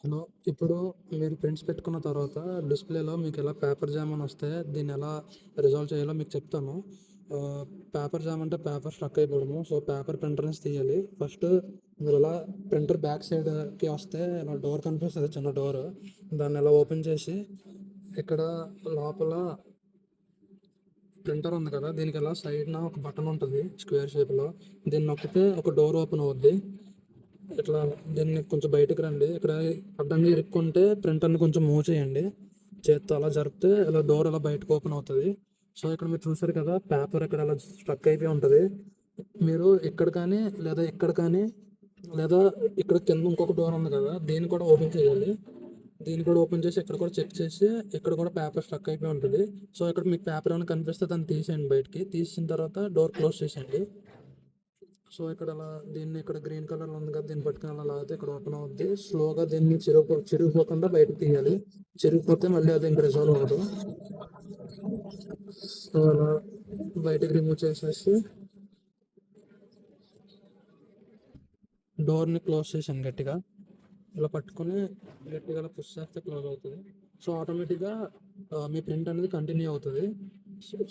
Hello. ఇప్పుడు మీరు prints పెట్టుకున్న తర్వాత డిస్‌ప్లేలో మీకిలా పేపర్ జామ్ అని వస్తే దీన్నెలా రిజాల్వ్ చేయాలో మీకు చెప్తాను. పేపర్ జామ్ అంటే పేపర్ స్ట్రక్ అయిపోవడము. సో, పేపర్ ప్రింటర్ నుంచి తీయాలి. ఫస్ట్ మీరిలా ప్రింటర్ బ్యాక్ సైడ్‌కి వస్తే ఇలా డోర్ కనిపిస్తది, చిన్న డోరు. దాన్నిలా ఓపెన్ చేసి ఇక్కడ లోపల ప్రింటర్ ఉంది కదా! దీనికిలా సైడ్‌న ఒక బటన్ ఉంటది స్క్వేర్ షేప్‌లో. దీన్ని నొక్కితే ఒక డోర్ ఓపెన్ అవుద్ది. ఇట్లా దీన్ని కొంచెం బయటకి రండి. ఇక్కడ అడ్డంగా ఇరుక్కుంటే ప్రింటర్‌ని కొంచెం మూవ్ చేయండి. చేత్తో అలా జరిపితే ఇలా డోర్ ఇలా బయటకి ఓపెన్ అవుతది. సో, ఇక్కడ మీరు చూసారు కదా! పేపర్ ఇక్కడ అలా స్ట్రక్ అయిపోయి ఉంటది. మీరు ఇక్కడ కానీ, లేదా ఇక్కడ కానీ, లేదా ఇక్కడ కింద ఇంకొక డోర్ ఉంది కదా! దీన్ని కూడా ఓపెన్ చేయాలి. దీన్ని కూడా ఓపెన్ చేసి ఇక్కడ కూడా చెక్ చేసి ఇక్కడ కూడా పేపర్ స్ట్రక్ అయిపోయి ఉంటది. సో, ఇక్కడ మీకు పేపర్ ఏమైనా కనిపిస్తే దాన్ని తీసేయండి బయటికి. తీసిన తర్వాత డోర్ క్లోజ్ చేసేయండి. సో, ఇక్కడ అలా దీన్ని ఇక్కడ గ్రీన్ కలర్‌లో ఉంది కదా! దీన్ని పట్టుకొని అలా లాగితే ఇక్కడ ఓపెన్ అవుద్ది. స్లోగా దీన్ని చిరిగిపోకుండా బయటకి తీయాలి. చిరిగిపోతే మళ్ళీ అది ఇంక రిజాల్వ్ అవ్వదు. సో, అలా బయటకి రిమూవ్ చేసేసి డోర్‌ని క్లోజ్ చేశాను గట్టిగా. ఇలా పట్టుకొని గట్టిగా అలా పుష్ చేస్తే క్లోజ్ అవుతది. సో, ఆటోమేటిక్‌గా మీ ప్రింట్ అనేది కంటిన్యూ అవుతది.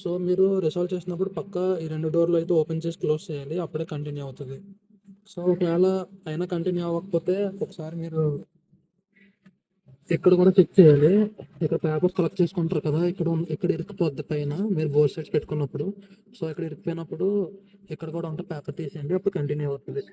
సో, మీరు రిసాల్వ్ చేసినప్పుడు పక్కా ఈ 2 డోర్‌లు అయితే ఓపెన్ చేసి క్లోజ్ చేయాలి. అప్పుడే కంటిన్యూ అవుతది. సో, ఒకవేళ అయినా కంటిన్యూ అవ్వకపోతే ఒకసారి మీరు ఇక్కడ కూడా చెక్ చేయాలి. ఇక్కడ పేపర్స్ కలెక్ట్ చేసుకుంటారు కదా! ఇక్కడ ఇరుక్కుపోద్ది పైన మీరు బోత్ సైడ్స్ పెట్టుకున్నప్పుడు. సో, ఇక్కడ ఇరుక్కుపోయినప్పుడు ఇక్కడ కూడా ఉంటే పేపర్ తీసేయండి. అప్పుడు కంటిన్యూ అవుతది.